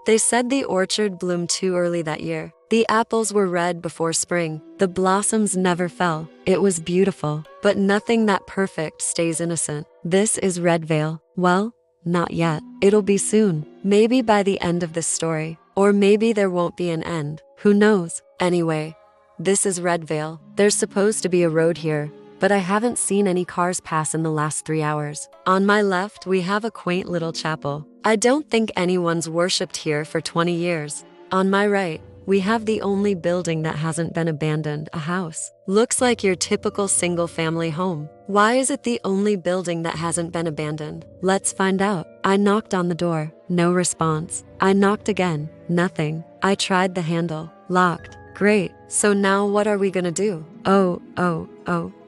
They said the orchard bloomed too early that year. The apples were red before spring. The blossoms never fell. It was beautiful, but nothing that perfect stays innocent. This is Redvale. Well, not yet. It'll be soon. Maybe by the end of this story. Or maybe there won't be an end. Who knows? Anyway, this is Redvale. There's supposed to be a road here, but I haven't seen any cars pass in the last 3 hours. On my left, we have a quaint little chapel. I don't think anyone's worshipped here for 20 years. On my right, we have the only building that hasn't been abandoned, a house. Looks like your typical single-family home. Why is it the only building that hasn't been abandoned? Let's find out. I knocked on the door. No response. I knocked again. Nothing. I tried the handle. Locked. Great. So now what are we gonna do? Oh.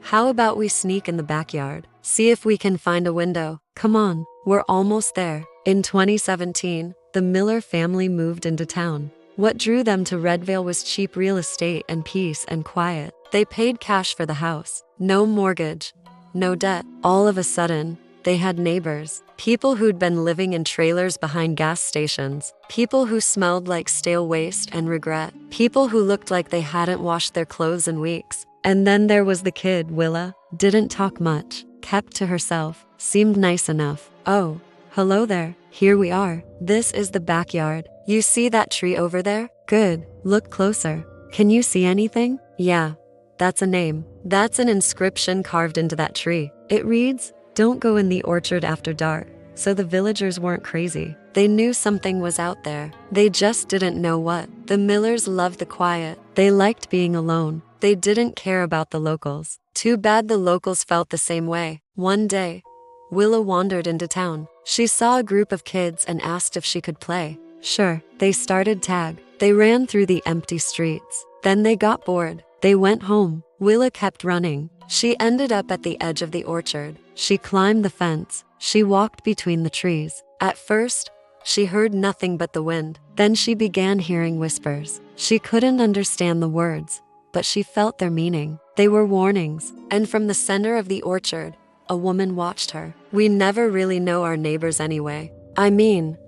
How about we sneak in the backyard? See if we can find a window. Come on. We're almost there. In 2017, the Miller family moved into town. What drew them to Redvale was cheap real estate and peace and quiet. They paid cash for the house. No mortgage. No debt. All of a sudden, they had neighbors. People who'd been living in trailers behind gas stations. People who smelled like stale waste and regret. People who looked like they hadn't washed their clothes in weeks. And then there was the kid, Willa. Didn't talk much. Kept to herself. Seemed nice enough. Oh, hello there. Here we are. This is the backyard. You see that tree over there? Good. Look closer. Can you see anything? Yeah, that's a name. That's an inscription carved into that tree. It reads, "Don't go in the orchard after dark." So the villagers weren't crazy. They knew something was out there. They just didn't know what. The Millers loved the quiet. They liked being alone. They didn't care about the locals. Too bad the locals felt the same way. One day, Willa wandered into town. She saw a group of kids and asked if she could play. Sure. They started tag. They ran through the empty streets. Then they got bored. They went home. Willa kept running. She ended up at the edge of the orchard. She climbed the fence. She walked between the trees. At first, she heard nothing but the wind. Then she began hearing whispers. She couldn't understand the words, but she felt their meaning. They were warnings. And from the center of the orchard, a woman watched her. We never really know our neighbors anyway.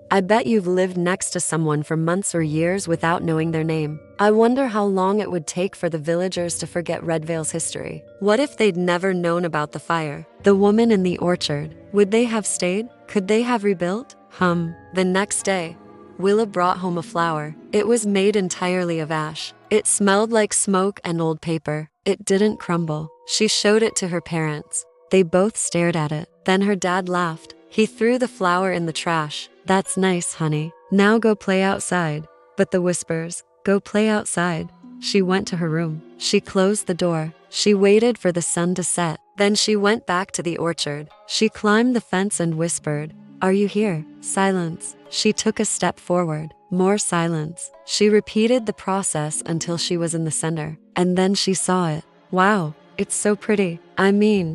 I bet you've lived next to someone for months or years without knowing their name. I wonder how long it would take for the villagers to forget Redvale's history. What if they'd never known about the fire? The woman in the orchard. Would they have stayed? Could they have rebuilt? The next day, Willa brought home a flower. It was made entirely of ash. It smelled like smoke and old paper. It didn't crumble. She showed it to her parents. They both stared at it. Then her dad laughed. He threw the flower in the trash. That's nice, honey. Now go play outside. But the whispers, go play outside. She went to her room. She closed the door. She waited for the sun to set. Then she went back to the orchard. She climbed the fence and whispered, "Are you here?" Silence. She took a step forward. More silence. She repeated the process until she was in the center. And then she saw it. Wow, it's so pretty.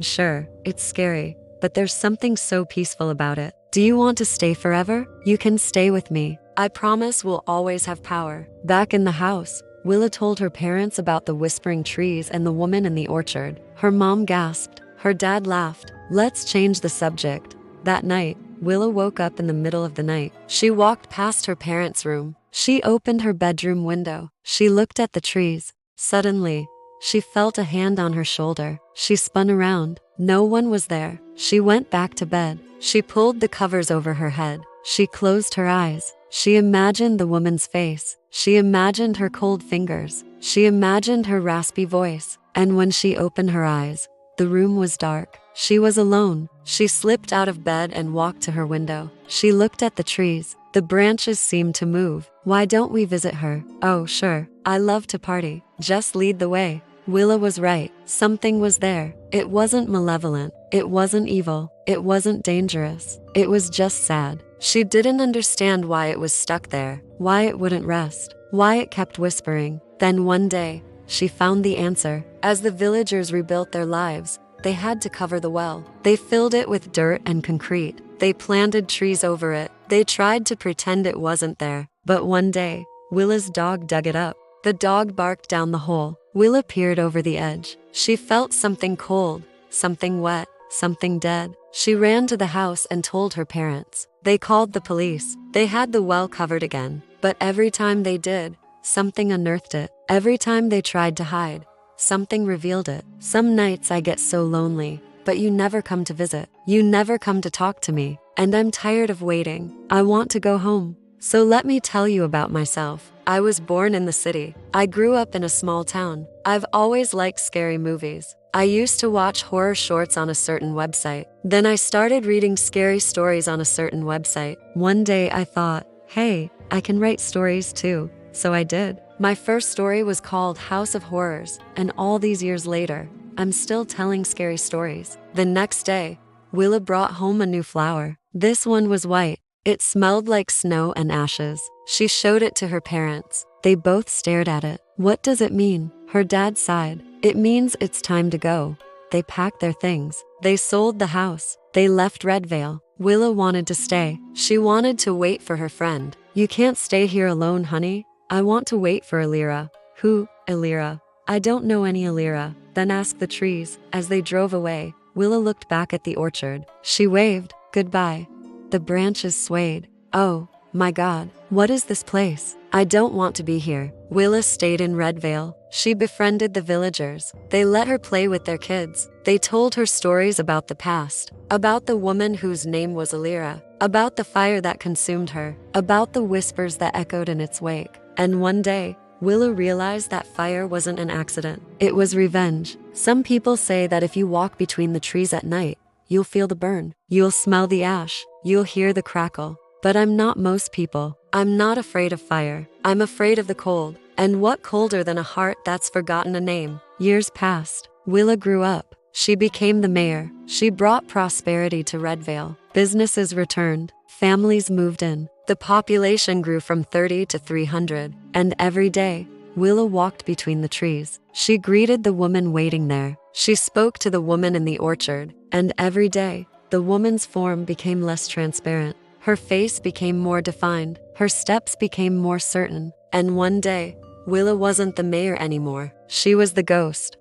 Sure, it's scary, but there's something so peaceful about it. Do you want to stay forever? You can stay with me. I promise we'll always have power. Back in the house, Willa told her parents about the whispering trees and the woman in the orchard. Her mom gasped. Her dad laughed. Let's change the subject. That night, Willa woke up in the middle of the night. She walked past her parents' room. She opened her bedroom window. She looked at the trees. Suddenly, she felt a hand on her shoulder. She spun around. No one was there. She went back to bed. She pulled the covers over her head. She closed her eyes. She imagined the woman's face. She imagined her cold fingers. She imagined her raspy voice. And when she opened her eyes, the room was dark. She was alone. She slipped out of bed and walked to her window. She looked at the trees. The branches seemed to move. Why don't we visit her? Oh, sure. I love to party. Just lead the way. Willa was right. Something was there. It wasn't malevolent. It wasn't evil. It wasn't dangerous. It was just sad. She didn't understand why it was stuck there, why it wouldn't rest, why it kept whispering. Then one day, she found the answer. As the villagers rebuilt their lives, they had to cover the well. They filled it with dirt and concrete. They planted trees over it. They tried to pretend it wasn't there. But one day, Willa's dog dug it up. The dog barked down the hole. Willa peered over the edge. She felt something cold, something wet, something dead. She ran to the house and told her parents. They called the police. They had the well covered again. But every time they did, something unearthed it. Every time they tried to hide, something revealed it. Some nights I get so lonely, but you never come to visit. You never come to talk to me. And I'm tired of waiting. I want to go home. So let me tell you about myself. I was born in the city. I grew up in a small town. I've always liked scary movies. I used to watch horror shorts on a certain website. Then I started reading scary stories on a certain website. One day I thought, hey, I can write stories too. So I did. My first story was called House of Horrors, and all these years later, I'm still telling scary stories. The next day, Willa brought home a new flower. This one was white. It smelled like snow and ashes. She showed it to her parents. They both stared at it. What does it mean? Her dad sighed. It means it's time to go. They packed their things. They sold the house. They left Redvale. Willa wanted to stay. She wanted to wait for her friend. You can't stay here alone, honey. I want to wait for Elira. Who, Elira? I don't know any Elira. Then asked the trees. As they drove away, Willa looked back at the orchard. She waved. Goodbye. The branches swayed. Oh, my God. What is this place? I don't want to be here. Willa stayed in Redvale. She befriended the villagers. They let her play with their kids. They told her stories about the past, about the woman whose name was Elira, about the fire that consumed her, about the whispers that echoed in its wake. And one day, Willa realized that fire wasn't an accident. It was revenge. Some people say that if you walk between the trees at night, you'll feel the burn. You'll smell the ash. You'll hear the crackle. But I'm not most people. I'm not afraid of fire. I'm afraid of the cold. And what colder than a heart that's forgotten a name? Years passed. Willa grew up. She became the mayor. She brought prosperity to Redvale. Businesses returned. Families moved in. The population grew from 30 to 300. And every day, Willa walked between the trees. She greeted the woman waiting there. She spoke to the woman in the orchard. And every day, the woman's form became less transparent. Her face became more defined. Her steps became more certain. And one day, Willa wasn't the mayor anymore. She was the ghost.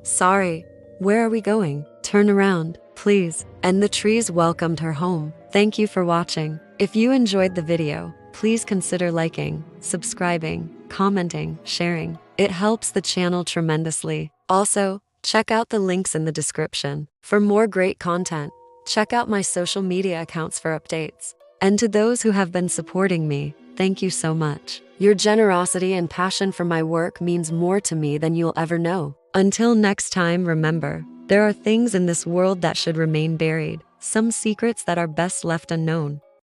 Sorry. Where are we going? Turn around, please. And the trees welcomed her home. Thank you for watching. If you enjoyed the video, please consider liking, subscribing, commenting, sharing. It helps the channel tremendously. Also, check out the links in the description. For more great content, check out my social media accounts for updates. And to those who have been supporting me, thank you so much. Your generosity and passion for my work means more to me than you'll ever know. Until next time, remember, there are things in this world that should remain buried, some secrets that are best left unknown.